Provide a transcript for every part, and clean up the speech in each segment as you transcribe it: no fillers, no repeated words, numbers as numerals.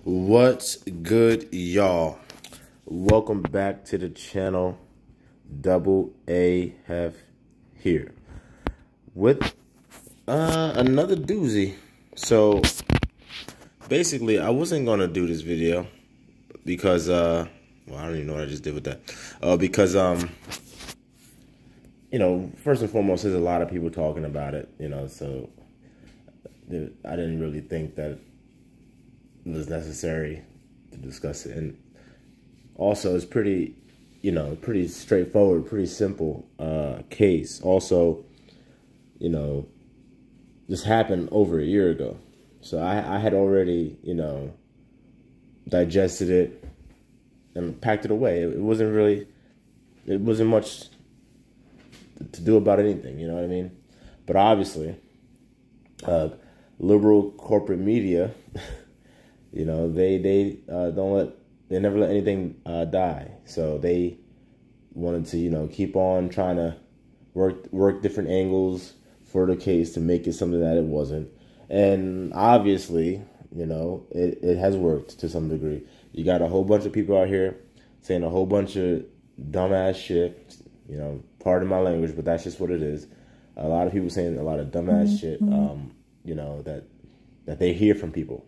What's good, y'all? Welcome back to the channel. Double A have here with another doozy. So basically, I wasn't gonna do this video because well, I don't even know what I just did with that. Because first and foremost, there's a lot of people talking about it. So I didn't really think that it was necessary to discuss it, and also it's pretty straightforward, pretty simple case. Also, this happened over a year ago, so I had already digested it and packed it away. It wasn't much to do about anything, you know what I mean? But obviously, liberal corporate media. They never let anything die. So they wanted to keep on trying to work different angles for the case to make it something that it wasn't. And obviously, it has worked to some degree. You got a whole bunch of people out here saying a whole bunch of dumbass shit. Pardon my language, but that's just what it is. A lot of people saying a lot of dumbass shit. That they hear from people.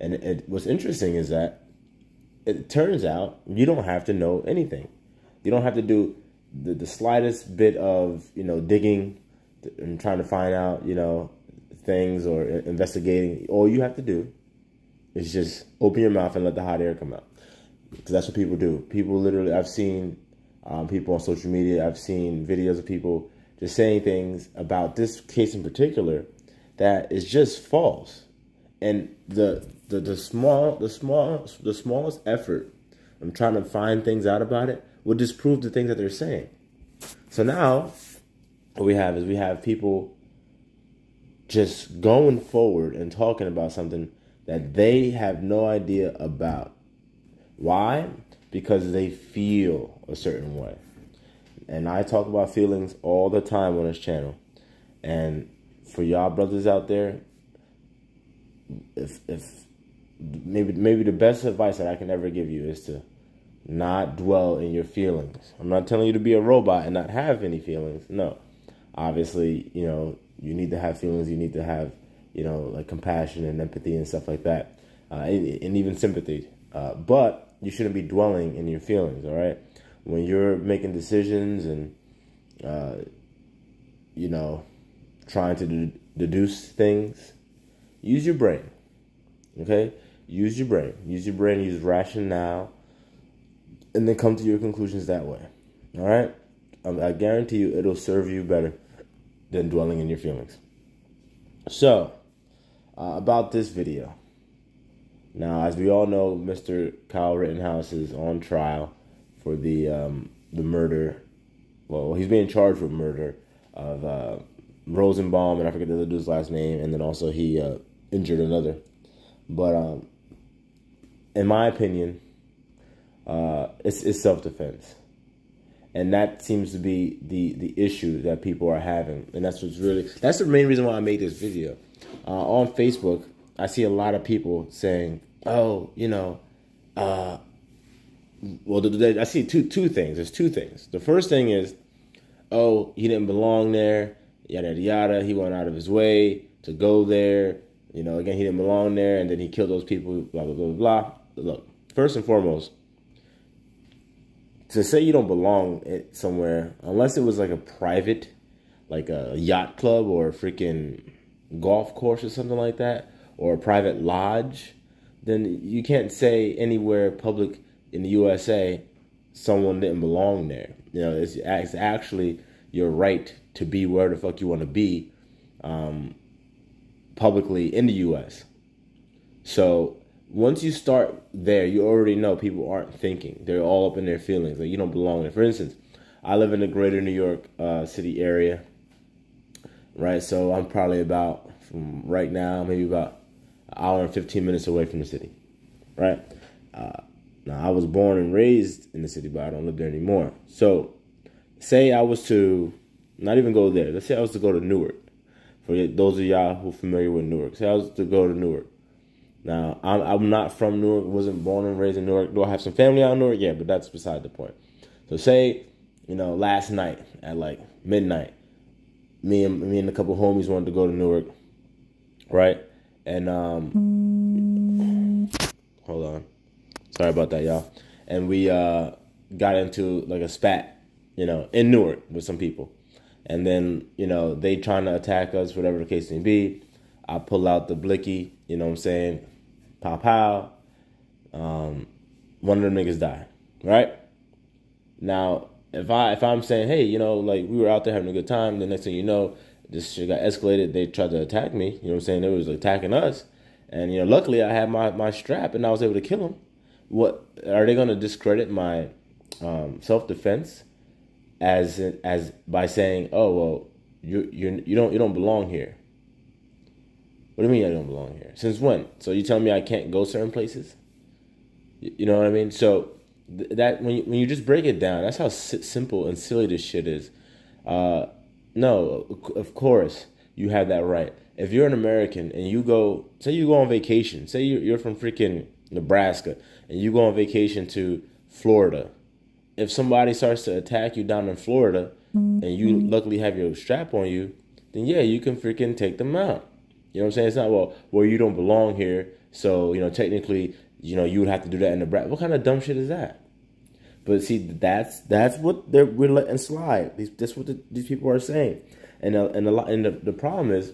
And what's interesting is that it turns out you don't have to know anything. You don't have to do the slightest bit of, digging and trying to find out, things or investigating. All you have to do is just open your mouth and let the hot air come out. Because that's what people do. People literally, I've seen people on social media, I've seen videos of people just saying things about this case in particular that is just false. And the smallest effort I'm trying to find things out about it will disprove the things that they're saying. So now what we have people just going forward and talking about something that they have no idea about. Why? Because they feel a certain way. And I talk about feelings all the time on this channel. And for y'all brothers out there, if maybe the best advice that I can ever give you is to not dwell in your feelings. I'm not telling you to be a robot and not have any feelings. No. Obviously, you need to have feelings. You need to have, like compassion and empathy and stuff like that. And even sympathy. But you shouldn't be dwelling in your feelings, all right? When you're making decisions and, trying to deduce things, use your brain, okay? Use your brain. Use your brain, use rationale, and then come to your conclusions that way, all right? I guarantee you it'll serve you better than dwelling in your feelings. So, about this video. Now, as we all know, Mr. Kyle Rittenhouse is on trial for the murder. Well, he's being charged with murder of Rosenbaum, and I forget the other dude's last name, and then also he injured another. But in my opinion, it's self-defense. And that seems to be the issue that people are having. And that's the main reason why I made this video. On Facebook, I see a lot of people saying, oh, I see two things. There's two things. The first thing is, oh, he didn't belong there, yada, yada, yada. He went out of his way to go there. Again, he didn't belong there, and then he killed those people, blah, blah, blah, blah. Look, first and foremost, to say you don't belong somewhere, unless it was like a private, like a yacht club or a freaking golf course or something like that, or a private lodge, then you can't say anywhere public in the USA someone didn't belong there. It's actually your right to be where the fuck you want to be publicly in the U.S. So once you start there, you already know people aren't thinking. They're all up in their feelings. Like, you don't belong there. For instance, I live in the greater New York City area, right? So I'm probably about, from right now, maybe about an hour and 15 minutes away from the city, right? Now, I was born and raised in the city, but I don't live there anymore. So say I was to not even go there. Let's say I was to go to Newark. For those of y'all who are familiar with Newark. Say I was to go to Newark. Now, I'm not from Newark, wasn't born and raised in Newark. Do I have some family out in Newark? Yeah, but that's beside the point. So say, last night at like midnight, me and a couple homies wanted to go to Newark, right? And hold on, sorry about that, y'all. And we got into like a spat, in Newark with some people, and then they trying to attack us, whatever the case may be. I pull out the blicky, you know what I'm saying? Pow pow. One of them niggas died, right? Now, if I'm saying, hey, like we were out there having a good time, the next thing you know, this shit got escalated. They tried to attack me. You know what I'm saying? They was attacking us, and luckily I had my strap and I was able to kill them. What are they going to discredit my self-defense as by saying, oh well, you don't belong here? What do you mean I don't belong here? Since when? So you telling me I can't go certain places? You know what I mean? So that when you just break it down, that's how simple and silly this shit is. No, of course you have that right. If you're an American and say you go on vacation, say you're from freaking Nebraska and you go on vacation to Florida. If somebody starts to attack you down in Florida and you luckily have your strap on you, then yeah, you can freaking take them out. You know what I'm saying? It's not, well, you don't belong here, so, technically, you would have to do that in Nebraska. What kind of dumb shit is that? But see, that's what we're letting slide. That's what these people are saying. And the problem is,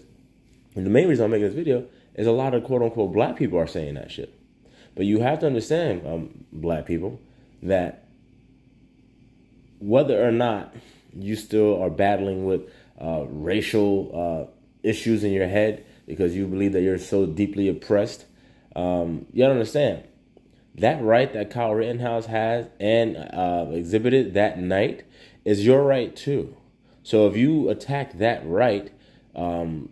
and the main reason I'm making this video, is a lot of quote-unquote black people are saying that shit. But you have to understand, black people, that whether or not you still are battling with racial issues in your head, because you believe that you're so deeply oppressed, you don't understand. That right that Kyle Rittenhouse has and exhibited that night is your right too. So if you attack that right, trying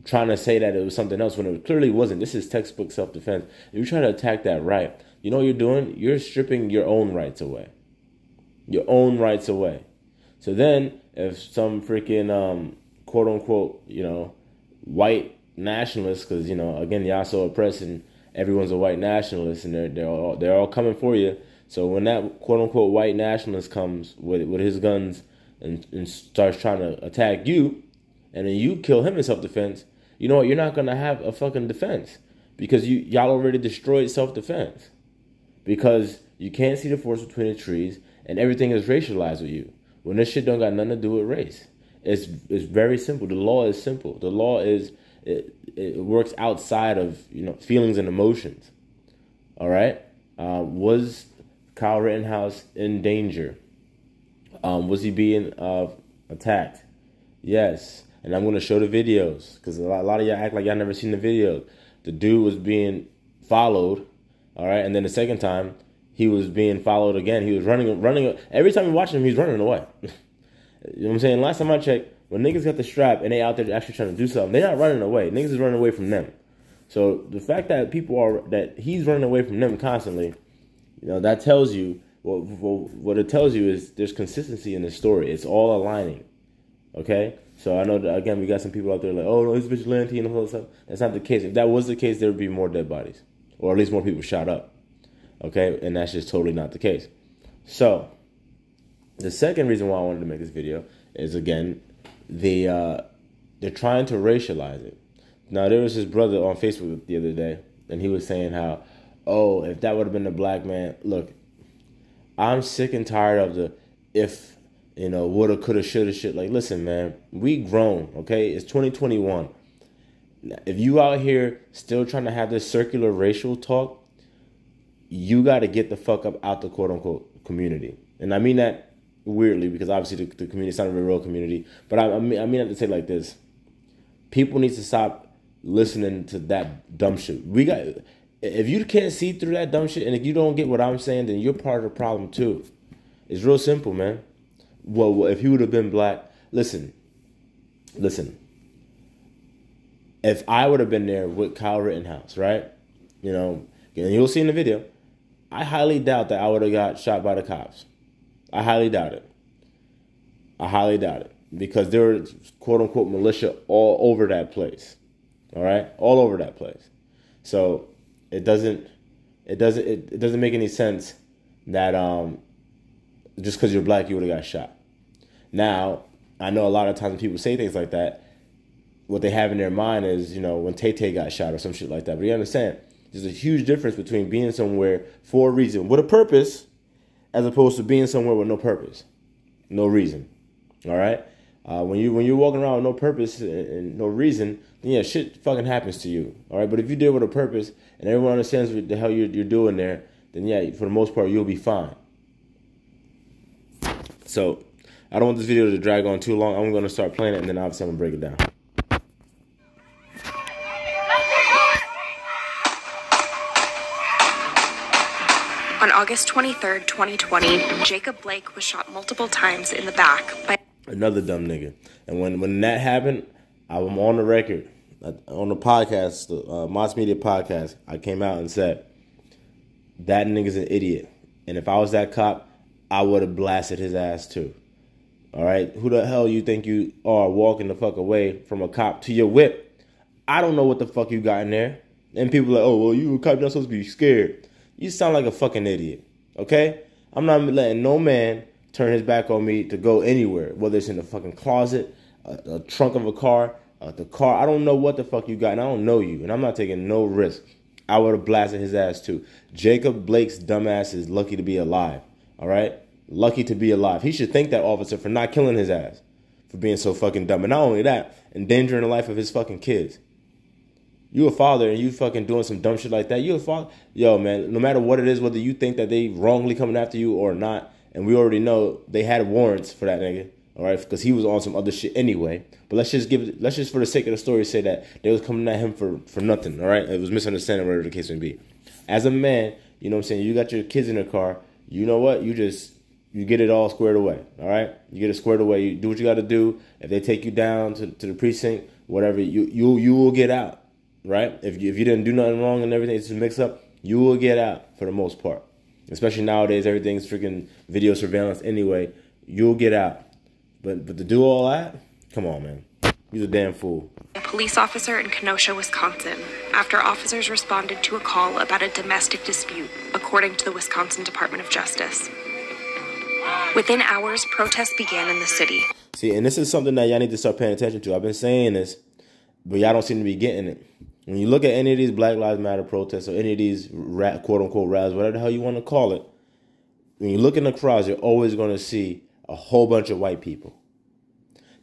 to say that it was something else when it clearly wasn't, this is textbook self-defense. If you try to attack that right, you know what you're doing? You're stripping your own rights away. Your own rights away. So then if some freaking quote-unquote, white nationalists, because again, y'all so oppressed and everyone's a white nationalist, and they're all coming for you. So when that quote unquote white nationalist comes with his guns and starts trying to attack you, and then you kill him in self-defense, you know what? You're not gonna have a fucking defense because y'all already destroyed self-defense because you can't see the forest between the trees and everything is racialized with you when this shit don't got nothing to do with race. It's very simple. The law is simple. The law is. It works outside of feelings and emotions. All right. Was Kyle Rittenhouse in danger? Was he being attacked? Yes. And I'm going to show the videos because a lot of y'all act like y'all never seen the videos. The dude was being followed. All right. And then the second time he was being followed again. He was running. Every time you watch him, he's running away. You know what I'm saying? Last time I checked, when niggas got the strap and they out there actually trying to do something, they're not running away. Niggas is running away from them. So the fact that that he's running away from them constantly, that tells you, what it tells you is there's consistency in the story. It's all aligning. Okay? So I know that, again, we got some people out there like, oh, no, he's vigilante and all that stuff. That's not the case. If that was the case, there would be more dead bodies. Or at least more people shot up. Okay? And that's just totally not the case. So the second reason why I wanted to make this video is, again, they're trying to racialize it. Now, there was his brother on Facebook the other day, and he was saying how, oh, if that would have been a black man, look, I'm sick and tired of the if, woulda, coulda, shoulda, shit. Like, listen, man, we grown, okay? It's 2021. If you out here still trying to have this circular racial talk, you got to get the fuck up out the quote-unquote community. And I mean that weirdly, because obviously the community is not a real community, but I mean I have to say it like this: people need to stop listening to that dumb shit. If you can't see through that dumb shit, and if you don't get what I'm saying, then you're part of the problem too. It's real simple, man. Well, if he would have been black, listen. If I would have been there with Kyle Rittenhouse, right? And you'll see in the video, I highly doubt that I would have got shot by the cops. I highly doubt it. Because there were quote-unquote militia all over that place. All right? All over that place. So it doesn't make any sense that just because you're black you would have got shot. Now, I know a lot of times when people say things like that, what they have in their mind is, you know, when Tay-Tay got shot or some shit like that. But you understand, there's a huge difference between being somewhere for a reason, with a purpose, as opposed to being somewhere with no purpose, no reason. All right? When you're walking around with no purpose and no reason, then yeah, shit fucking happens to you. All right? But if you deal with a purpose and everyone understands what the hell you're doing there, then yeah, for the most part, you'll be fine. So, I don't want this video to drag on too long. I'm going to start playing it, and then obviously I'm going to break it down. On August 23rd, 2020, Jacob Blake was shot multiple times in the back by another dumb nigga. And when that happened, I'm on the record, on the podcast, the Moss Media podcast, I came out and said, that nigga's an idiot. And if I was that cop, I would have blasted his ass too. All right? Who the hell you think you are walking the fuck away from a cop to your whip? I don't know what the fuck you got in there. And people are like, oh, well, you a cop, you're not supposed to be scared. You sound like a fucking idiot. Okay? I'm not letting no man turn his back on me to go anywhere, whether it's in the fucking closet, a trunk of a car, the car. I don't know what the fuck you got, and I don't know you, and I'm not taking no risk. I would have blasted his ass too. Jacob Blake's dumbass is lucky to be alive. All right? Lucky to be alive. He should thank that officer for not killing his ass, for being so fucking dumb. And not only that, endangering the life of his fucking kids. You a father and you fucking doing some dumb shit like that. You a father. Yo, man, no matter what it is, whether you think that they wrongly coming after you or not, and we already know they had warrants for that nigga, all right, because he was on some other shit anyway. But let's just for the sake of the story say that they was coming at him for nothing, all right? It was misunderstanding, whatever the case may be. As a man, you know what I'm saying, you got your kids in the car, you know what? You get it all squared away, all right? You get it squared away. You do what you got to do. If they take you down to the precinct, whatever, you will get out, right? If you didn't do nothing wrong and everything, it's just mixed up, you will get out for the most part. Especially nowadays, everything's freaking video surveillance anyway. You'll get out. But to do all that, come on, man. He's a damn fool. A police officer in Kenosha, Wisconsin, after officers responded to a call about a domestic dispute, according to the Wisconsin Department of Justice. Within hours, protests began in the city. See, and this is something that y'all need to start paying attention to. I've been saying this, but y'all don't seem to be getting it. When you look at any of these Black Lives Matter protests or any of these quote-unquote rallies, whatever the hell you want to call it, when you look in the crowds, you're always going to see a whole bunch of white people.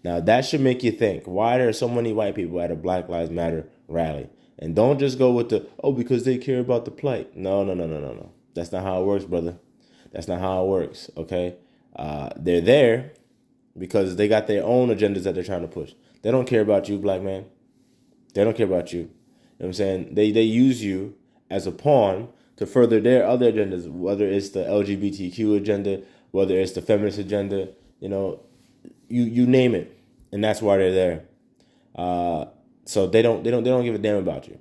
Now, that should make you think, why are there so many white people at a Black Lives Matter rally? And don't just go with because they care about the plight. No. That's not how it works, brother. That's not how it works, okay? They're there because they got their own agendas that they're trying to push. They don't care about you, black man. They don't care about you. You know what I'm saying? They use you as a pawn to further their other agendas, whether it's the LGBTQ agenda, whether it's the feminist agenda, you know, you name it. And that's why they're there. So they don't give a damn about you.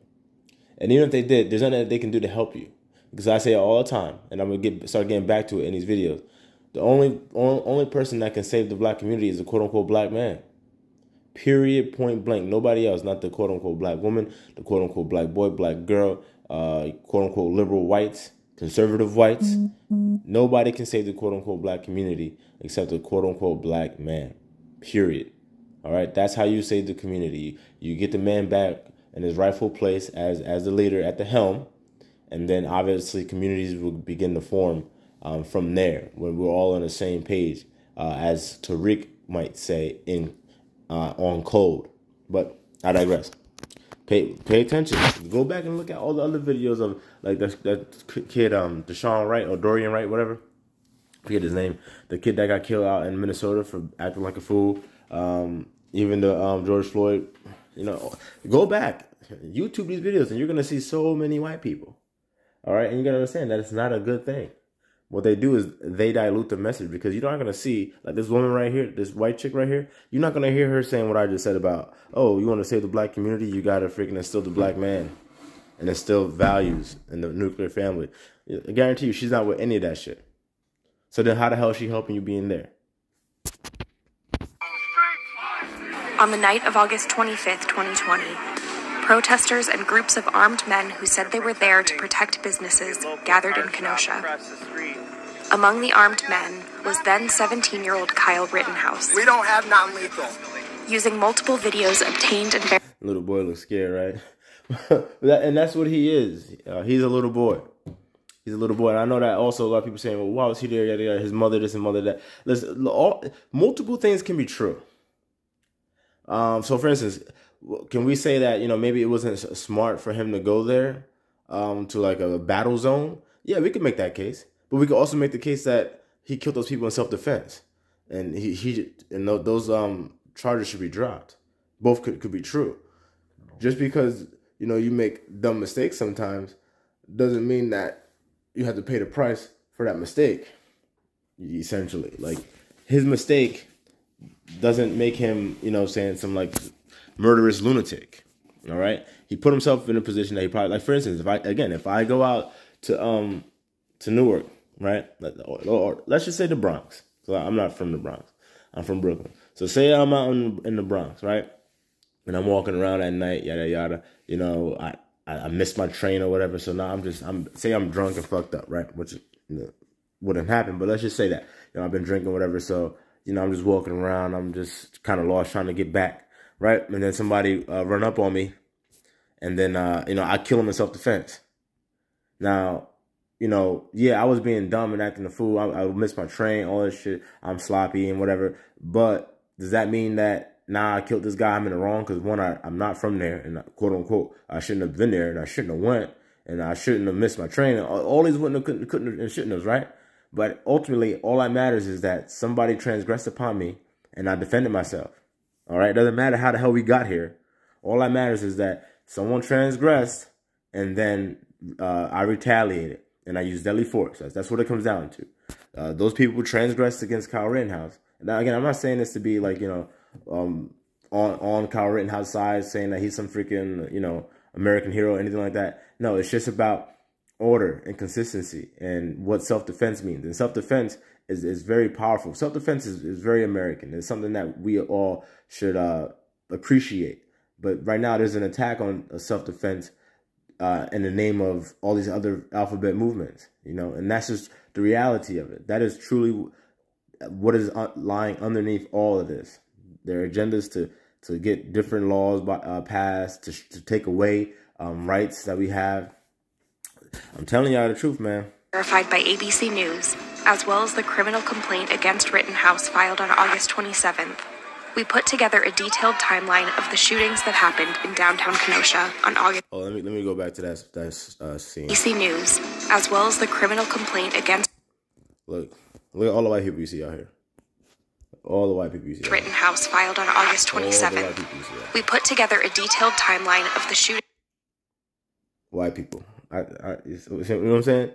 And even if they did, there's nothing that they can do to help you. Because I say it all the time, and I'm gonna start getting back to it in these videos. The only person that can save the black community is the quote unquote black man. Period, point blank. Nobody else, not the quote unquote black woman, the quote unquote black boy, black girl, quote unquote liberal whites, conservative whites. Mm-hmm. Nobody can save the quote unquote black community except the quote unquote black man. Period. All right, that's how you save the community. You get the man back in his rightful place as the leader at the helm, and then obviously communities will begin to form from there when we're all on the same page, as Tariq might say on code. But I digress. Pay attention. Go back and look at all the other videos of like that kid Deshaun Wright or Dorian Wright, whatever. I forget his name. The kid that got killed out in Minnesota for acting like a fool. Even the George Floyd. You know, go back, YouTube these videos, and you're gonna see so many white people. All right, and you gotta understand that it's not a good thing. What they do is they dilute the message, because you're not going to see, like this woman right here, this white chick right here, you're not going to hear her saying what I just said about, oh, you want to save the black community, you got to freaking instill the black man and instill values in the nuclear family. I guarantee you she's not with any of that shit. So then how the hell is she helping you being there? On the night of August 25th, 2020, Protesters and groups of armed men who said they were there to protect businesses gathered in Kenosha. Among the armed men was then 17-year-old Kyle Rittenhouse. We don't have non-lethal. Using multiple videos obtained and little boy looks scared, right? And that's what he is. He's a little boy. He's a little boy. And I know that also a lot of people saying, well, why was he there? Yada, yada, his mother this and mother that. Listen, multiple things can be true. So, for instance, can we say that, maybe it wasn't smart for him to go there to like a battle zone? Yeah, we could make that case. But we could also make the case that he killed those people in self-defense. And those charges should be dropped. Both could be true. Just because, you make dumb mistakes sometimes doesn't mean that you have to pay the price for that mistake, essentially. Like, his mistake doesn't make him, saying some, like, murderous lunatic, all right? He put himself in a position that he probably, like, for instance, if I go out to Newark, right, or let's just say the Bronx. So I'm not from the Bronx. I'm from Brooklyn. So say I'm out in the Bronx, right, and I'm walking around at night, yada, yada, I missed my train or whatever, so now say I'm drunk and fucked up, right? Which wouldn't happen, but let's just say that I've been drinking whatever, so I'm just walking around, I'm just kind of lost trying to get back, right? And then somebody run up on me, and then I kill him in self-defense. Now, yeah, I was being dumb and acting a fool. I missed my train, all this shit. I'm sloppy and whatever. But does that mean that I killed this guy, I'm in the wrong? Because one, I'm not from there, and quote unquote, I shouldn't have been there, and I shouldn't have went, and I shouldn't have missed my train. All these wouldn't have, couldn't have, and shouldn't have, right? But ultimately, all that matters is that somebody transgressed upon me, and I defended myself. All right, it doesn't matter how the hell we got here. All that matters is that someone transgressed, and then I retaliated, and I used deadly force. That's what it comes down to. Those people transgressed against Kyle Rittenhouse. Now, again, I'm not saying this to be like, on Kyle Rittenhouse's side, saying that he's some freaking, American hero or anything like that. No, it's just about order and consistency and what self-defense means. And self-defense is very powerful. Self-defense is very American. It's something that we all should appreciate. But right now, there's an attack on self-defense in the name of all these other alphabet movements, and that's just the reality of it. That is truly what is lying underneath all of this. Their agendas to get different laws passed, to take away rights that we have. I'm telling y'all the truth, man. Verified by ABC News, as well as the criminal complaint against Rittenhouse filed on August 27th. We put together a detailed timeline of the shootings that happened in downtown Kenosha on August. Oh, let me go back to that scene. ABC News, as well as the criminal complaint against. Look at all the white people you see out here. All the white people you see. Rittenhouse filed on August 27th. We put together a detailed timeline of the shooting. White people. You know what I'm saying?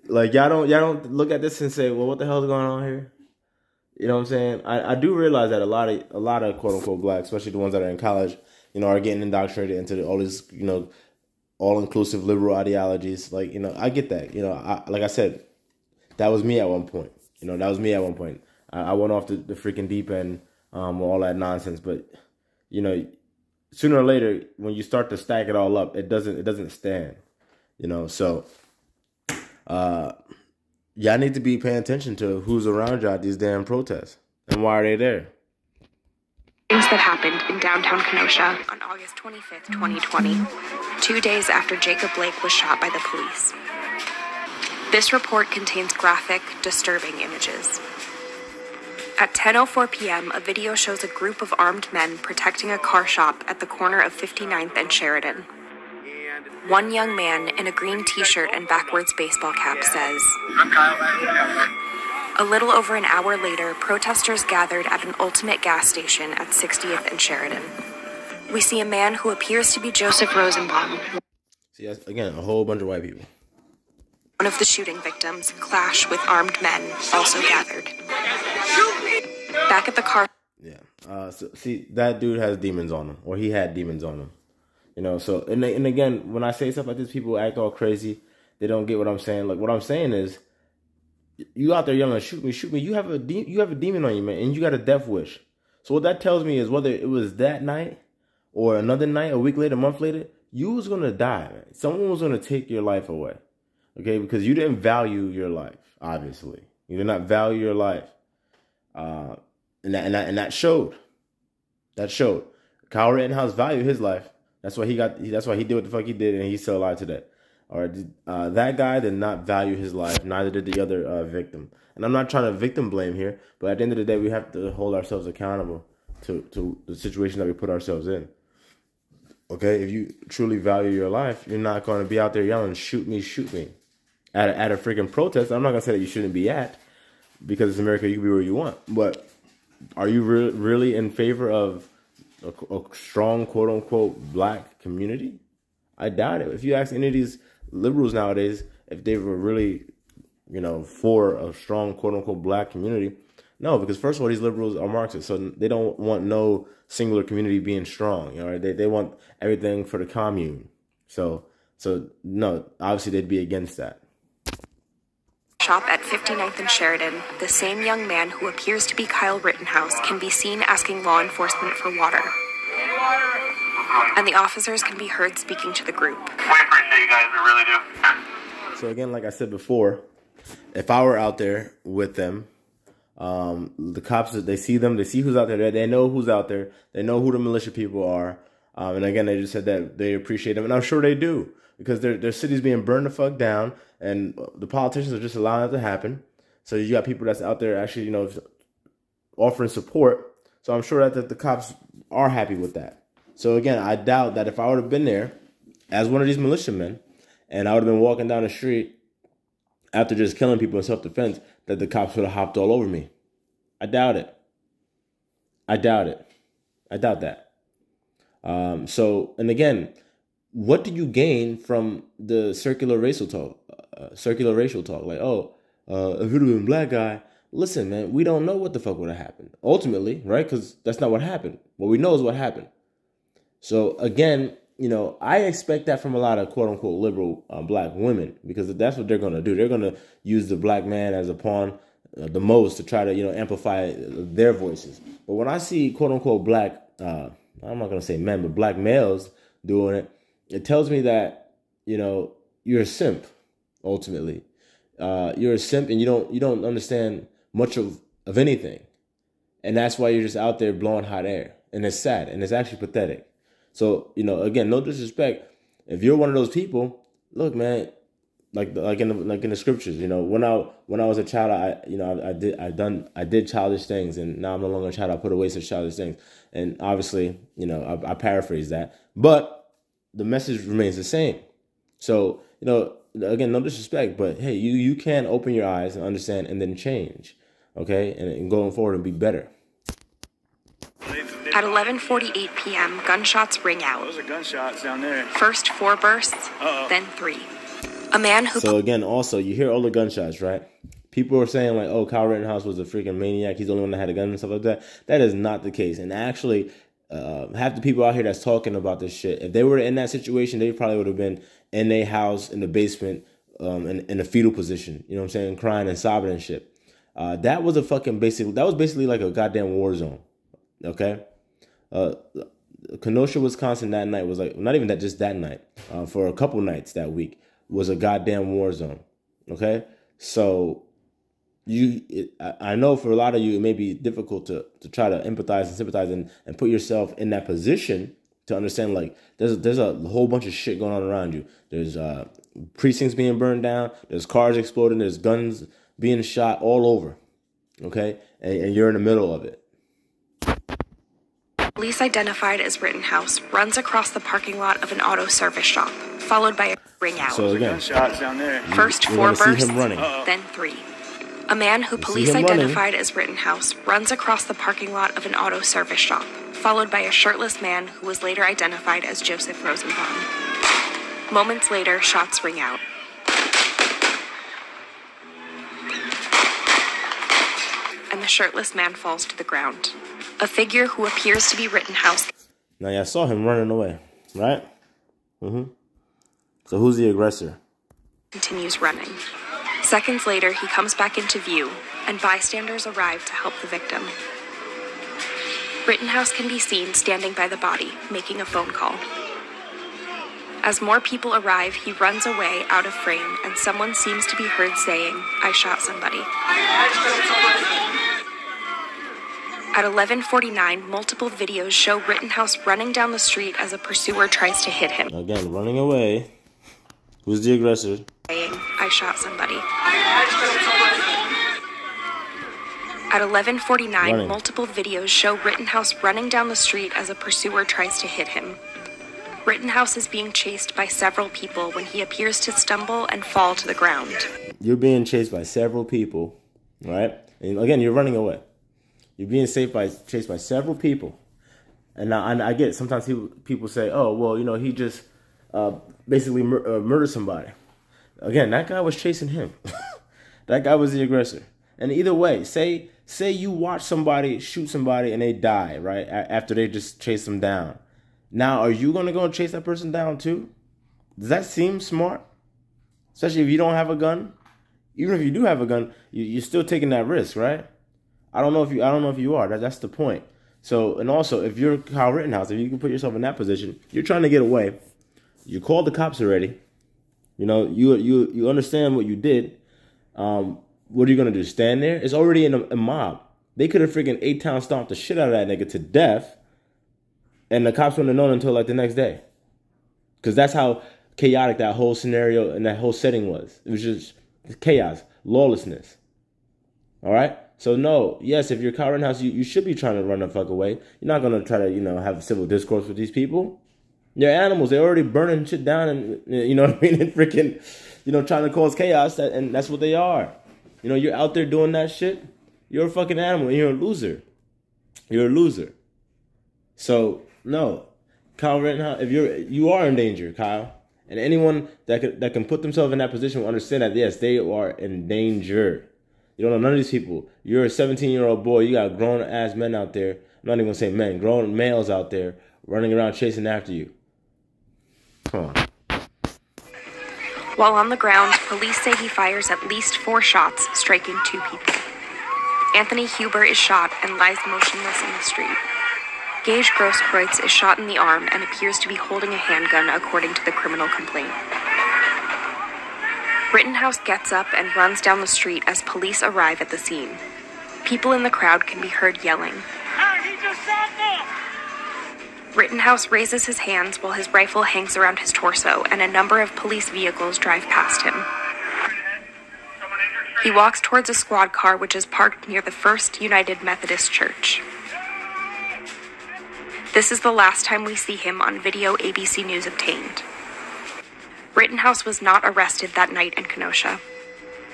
Like y'all don't look at this and say, well, what the hell is going on here? You know what I'm saying? I do realize that a lot of quote unquote blacks, especially the ones that are in college, are getting indoctrinated into all these, all inclusive liberal ideologies. Like, I get that. Like I said, that was me at one point. That was me at one point. I went off the freaking deep end with all that nonsense. But, sooner or later, when you start to stack it all up, it doesn't stand. So y'all need to be paying attention to who's around y'all at these damn protests and why are they there. Things that happened in downtown Kenosha on August 25th, 2020, 2 days after Jacob Blake was shot by the police. This report contains graphic, disturbing images. At 10:04 p.m., a video shows a group of armed men protecting a car shop at the corner of 59th and Sheridan. One young man in a green t-shirt and backwards baseball cap says, a little over an hour later, protesters gathered at an Ultimate gas station at 60th and Sheridan. We see a man who appears to be Joseph Rosenbaum. See, that's, again, a whole bunch of white people. One of the shooting victims clash with armed men also gathered. Back at the car. Yeah. So, see, that dude has demons on him, or he had demons on him. So, and again, when I say stuff like this, people act all crazy. They don't get what I'm saying. Like, what I'm saying is, you out there yelling, shoot me. You have a demon on you, man, and you got a death wish. So what that tells me is whether it was that night or another night, a week later, a month later, you was going to die, man. Someone was going to take your life away, okay? Because you didn't value your life, obviously. You did not value your life. And that showed. That showed. Kyle Rittenhouse valued his life. That's why he did what the fuck he did, and he's still alive today. All right, that guy did not value his life. Neither did the other victim. And I'm not trying to victim blame here, but at the end of the day, we have to hold ourselves accountable to the situation that we put ourselves in. Okay, if you truly value your life, you're not going to be out there yelling, shoot me, at a freaking protest. I'm not going to say that you shouldn't be at, because it's America, you can be where you want. But are you really in favor of a strong, quote-unquote, black community? I doubt it. If you ask any of these liberals nowadays if they were really, for a strong, quote-unquote, black community, no, because first of all, these liberals are Marxists, so they don't want no singular community being strong. They want everything for the commune. So no, obviously they'd be against that. Shop at 59th and Sheridan, the same young man who appears to be Kyle Rittenhouse can be seen asking law enforcement for water. And the officers can be heard speaking to the group. We appreciate you guys, we really do. So again, like I said before, if I were out there with them, the cops, they see them, they see who's out there, they know who's out there, they know who the militia people are. And again, they just said that they appreciate them, and I'm sure they do, because their city's being burned the fuck down, and the politicians are just allowing it to happen. So you got people that's out there actually, offering support. So I'm sure that the cops are happy with that. So again, I doubt that if I would have been there as one of these militiamen, and I would have been walking down the street after just killing people in self-defense, that the cops would have hopped all over me. I doubt it. I doubt that. And again, what do you gain from the circular racial talk? Like, if it would have been a black guy, listen, man, we don't know what the fuck would have happened. Ultimately, right? Because that's not what happened. What we know is what happened. So again, I expect that from a lot of quote unquote liberal black women, because that's what they're going to do. They're going to use the black man as a pawn the most to try to, amplify their voices. But when I see quote unquote black, I'm not going to say men, but black males doing it, it tells me that, you're a simp. Ultimately, you're a simp, and you don't understand much of anything. And that's why you're just out there blowing hot air. And it's sad, and it's actually pathetic. So, again, no disrespect. If you're one of those people, look, man, like in the scriptures, when I was a child, I did childish things, and now I'm no longer a child. I put away such childish things. And obviously, I paraphrase that, but the message remains the same. So, again, no disrespect, but hey, you can open your eyes and understand, and then change, okay, and going forward and be better. At 11:48 p.m., gunshots ring out. Those are gunshots down there. First 4 bursts, then 3. A man who... So again, also, you hear all the gunshots, right? People are saying like, oh, Kyle Rittenhouse was a freaking maniac. He's the only one that had a gun and stuff like that. That is not the case. And actually, half the people out here that's talking about this shit, if they were in that situation, they probably would have been in their house, in the basement, in a fetal position. You know what I'm saying? Crying and sobbing and shit. That was basically like a goddamn war zone. Okay? Kenosha, Wisconsin that night was like, not even that, just that night, for a couple nights that week was a goddamn war zone. Okay? So I know for a lot of you, it may be difficult to try to empathize and sympathize and put yourself in that position to understand, like, there's a whole bunch of shit going on around you. There's precincts being burned down. There's cars exploding. There's guns being shot all over. Okay? And you're in the middle of it. Police identified as Rittenhouse runs across the parking lot of an auto service shop, followed by a ring out. So again, gunshots down there. First 4 bursts, then 3. A man who police identified as Rittenhouse runs across the parking lot of an auto service shop, followed by a shirtless man who was later identified as Joseph Rosenbaum. Moments later, shots ring out. And the shirtless man falls to the ground. A figure who appears to be Rittenhouse. Now, y'all saw him running away, right? So who's the aggressor? Continues running. Seconds later, he comes back into view, and bystanders arrive to help the victim. Rittenhouse can be seen standing by the body, making a phone call. As more people arrive, he runs away out of frame, and someone seems to be heard saying, "I shot somebody." At 11:49, multiple videos show Rittenhouse running down the street as a pursuer tries to hit him. Again, running away. Who's the aggressor? Saying, "I shot somebody." At 11:49, multiple videos show Rittenhouse running down the street as a pursuer tries to hit him. Rittenhouse is being chased by several people when he appears to stumble and fall to the ground. You're being chased by several people, right? And again, you're running away. You're being chased by several people. And now I get it. Sometimes people say, oh, well, you know, he just basically murdered somebody. Again, that guy was chasing him. That guy was the aggressor. And either way, say you watch somebody shoot somebody and they die, right? After they just chase them down. Now, are you going to go and chase that person down too? Does that seem smart? Especially if you don't have a gun? Even if you do have a gun, you're still taking that risk, right? I don't know if you are. That's the point. So, and also, if you're Kyle Rittenhouse, if you can put yourself in that position, you're trying to get away. You called the cops already. You know, you understand what you did. What are you going to do? Stand there? It's already in a mob. They could have freaking 8-town stomped the shit out of that nigga to death. And the cops wouldn't have known until like the next day. Because that's how chaotic that whole scenario and that whole setting was. It was just chaos, lawlessness. All right? So no, yes, if you're Kyle Rittenhouse, you should be trying to run the fuck away. You're not going to try to, you know, have a civil discourse with these people. They're animals. They're already burning shit down and, you know what I mean? And freaking, you know, trying to cause chaos. And that's what they are. You know, you're out there doing that shit. You're a fucking animal and you're a loser. You're a loser. So, no. Kyle Rittenhouse, you are in danger, Kyle. And anyone that can put themselves in that position will understand that, yes, they are in danger. You don't know none of these people. You're a 17-year-old boy. You got grown-ass men out there. I'm not even going to say men. Grown males out there running around chasing after you. Come on. While on the ground, police say he fires at least 4 shots, striking 2 people. Anthony Huber is shot and lies motionless in the street. Gage Grosskreutz is shot in the arm and appears to be holding a handgun, according to the criminal complaint. Rittenhouse gets up and runs down the street as police arrive at the scene. People in the crowd can be heard yelling. Hey, he just shot me! Rittenhouse raises his hands while his rifle hangs around his torso, and a number of police vehicles drive past him. He walks towards a squad car which is parked near the First United Methodist Church. This is the last time we see him on video ABC News obtained. Rittenhouse was not arrested that night in Kenosha.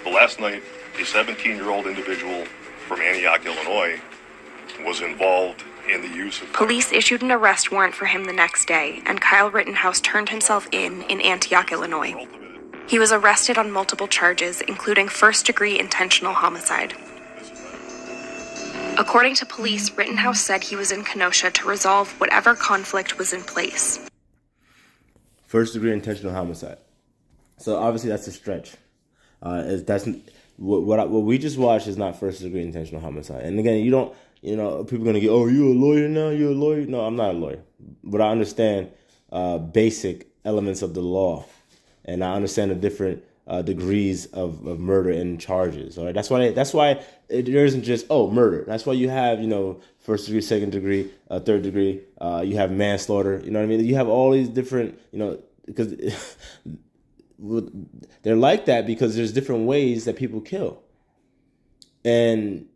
But last night, a 17-year-old individual from Antioch, Illinois, was involved in the use of... Police issued an arrest warrant for him the next day, and Kyle Rittenhouse turned himself in Antioch, Illinois. He was arrested on multiple charges, including first-degree intentional homicide. According to police, Rittenhouse said he was in Kenosha to resolve whatever conflict was in place. First-degree intentional homicide. So obviously that's a stretch. That's what we just watched is not first-degree intentional homicide. And again, you don't, you know, people are gonna get, oh, you a lawyer now? You're a lawyer? No, I'm not a lawyer, but I understand basic elements of the law, and I understand the different degrees of murder and charges. All right, that's why there isn't just murder. That's why you have, you know, first degree, second degree, third degree. You have manslaughter. You know what I mean? You have all these different, you know, because they're like that because there's different ways that people kill. And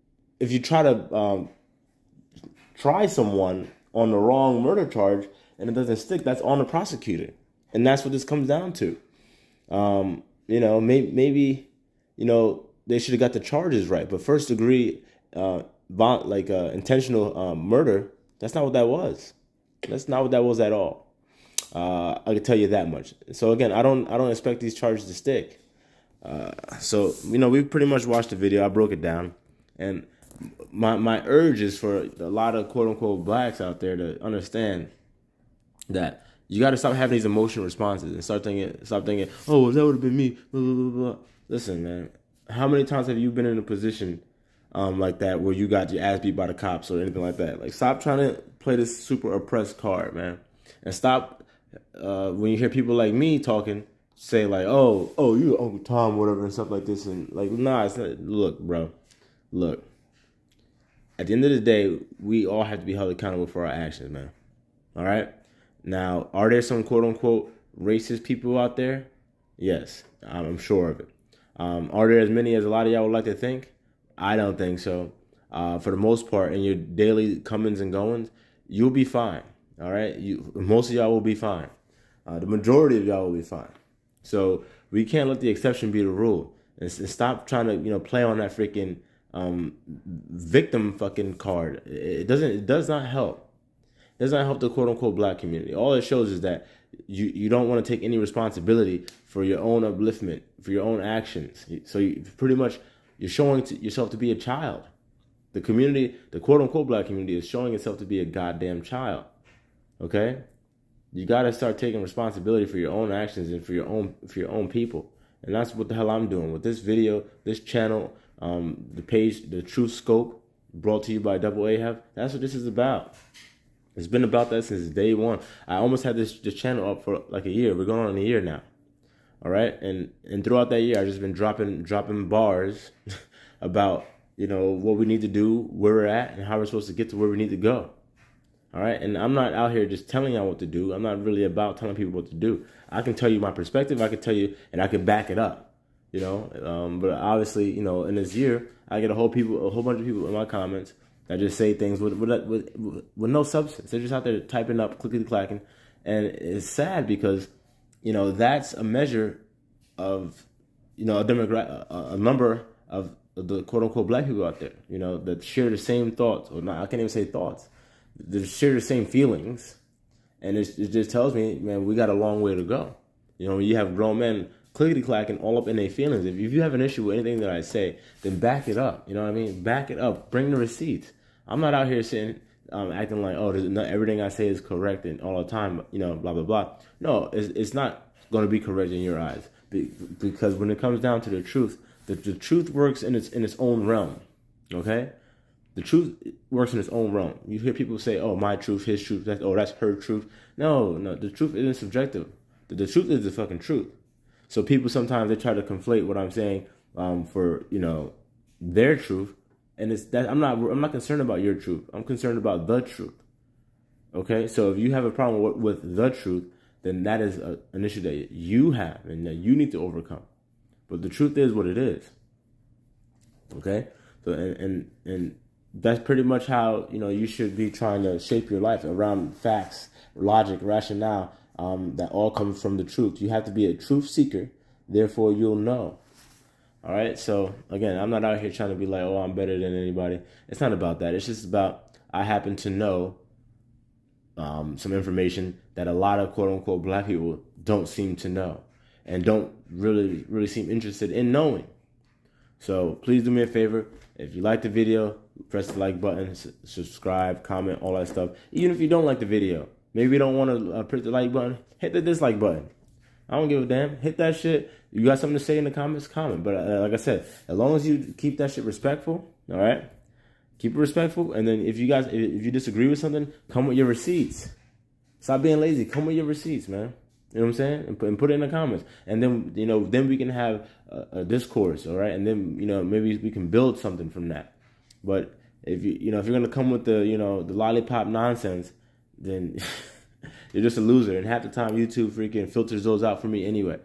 if you try to try someone on the wrong murder charge and it doesn't stick, that's on the prosecutor, and that's what this comes down to. You know, maybe, you know, they should have got the charges right. But first degree, intentional murder, that's not what that was. That's not what that was at all. I can tell you that much. So again, I don't expect these charges to stick. So, you know, we pretty much watched the video. I broke it down. And my urge is for a lot of quote unquote blacks out there to understand that you got to stop having these emotional responses and stop thinking, oh, well, that would have been me. Blah, blah, blah, blah. Listen, man, how many times have you been in a position like that, where you got your ass beat by the cops or anything like that. Like, stop trying to play this super oppressed card, man. And stop when you hear people like me talking, say like, oh, you Uncle Tom, whatever, and stuff like this. And like, nah, it's not. Look, bro, look. At the end of the day, we all have to be held accountable for our actions, man. All right? Now, are there some quote-unquote racist people out there? Yes, I'm sure of it. Are there as many as a lot of y'all would like to think? I don't think so. For the most part, in your daily comings and goings, you'll be fine. All right? Most of y'all will be fine. The majority of y'all will be fine. So we can't let the exception be the rule. And stop trying to, play on that freaking victim fucking card. It does not help. It does not help the quote unquote black community. All it shows is that you don't want to take any responsibility for your own upliftment, for your own actions. So you're showing yourself to be a child. The community, the quote unquote black community, is showing itself to be a goddamn child. Okay? You gotta start taking responsibility for your own actions and for your own people. And that's what the hell I'm doing with this video, this channel. The page, the Truth Scope, brought to you by Double Ahab. That's what this is about. It's been about that since day one. I almost had this channel up for like a year. We're going on a year now. All right, and throughout that year, I've just been dropping bars about what we need to do, where we're at, and how we're supposed to get to where we need to go. All right, and I'm not out here just telling y'all what to do. I'm not really about telling people what to do. I can tell you my perspective. I can tell you, and I can back it up. But obviously, in this year, I get a whole bunch of people in my comments that just say things with no substance. They're just out there typing up, clickety-clacking, and it's sad because, that's a measure of, a number of the quote-unquote black people out there, that share the same thoughts, or not, I can't even say thoughts, they share the same feelings, and it just tells me, man, we got a long way to go. You have grown men clickety-clacking all up in their feelings. If you have an issue with anything that I say, then back it up. You know what I mean? Back it up. Bring the receipts. I'm not out here sitting, acting like, not everything I say is correct and all the time, blah, blah, blah. No, it's not going to be correct in your eyes. Because when it comes down to the truth, the truth works in its own realm. Okay? The truth works in its own realm. You hear people say, oh, my truth, his truth, that's her truth. No, the truth isn't subjective. The truth is the fucking truth. So people sometimes they try to conflate what I'm saying for their truth, and it's that I'm not concerned about your truth. I'm concerned about the truth. Okay, so if you have a problem with the truth, then that is an issue that you have and that you need to overcome. But the truth is what it is. Okay, so and that's pretty much how you should be trying to shape your life around facts, logic, rationale. That all comes from the truth. You have to be a truth seeker, therefore you'll know. All right, so again, I'm not out here trying to be like, oh, I'm better than anybody. It's not about that. It's just about I happen to know some information that a lot of quote-unquote black people don't seem to know and don't really seem interested in knowing. So please do me a favor. If you like the video, press the like button, subscribe, comment, all that stuff. Even if you don't like the video, maybe you don't want to press the like button, hit the dislike button. I don't give a damn. Hit that shit. You got something to say in the comments, comment. But like I said, as long as you keep that shit respectful, all right? Keep it respectful. And then if you disagree with something, come with your receipts. Stop being lazy. Come with your receipts, man. You know what I'm saying? And put it in the comments. And then, then we can have a discourse, all right? And then, maybe we can build something from that. But if if you're going to come with the lollipop nonsense, then you're just a loser. And half the time, YouTube freaking filters those out for me anyway.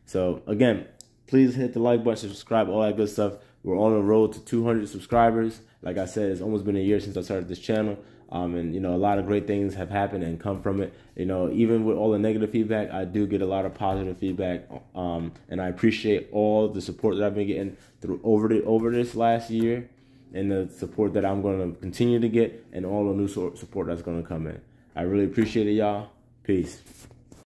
So, again, please hit the like button, subscribe, all that good stuff. We're on the road to 200 subscribers. Like I said, it's almost been a year since I started this channel. And, a lot of great things have happened and come from it. Even with all the negative feedback, I do get a lot of positive feedback. And I appreciate all the support that I've been getting over this last year, and the support that I'm going to continue to get, and all the new support that's going to come in. I really appreciate it, y'all. Peace.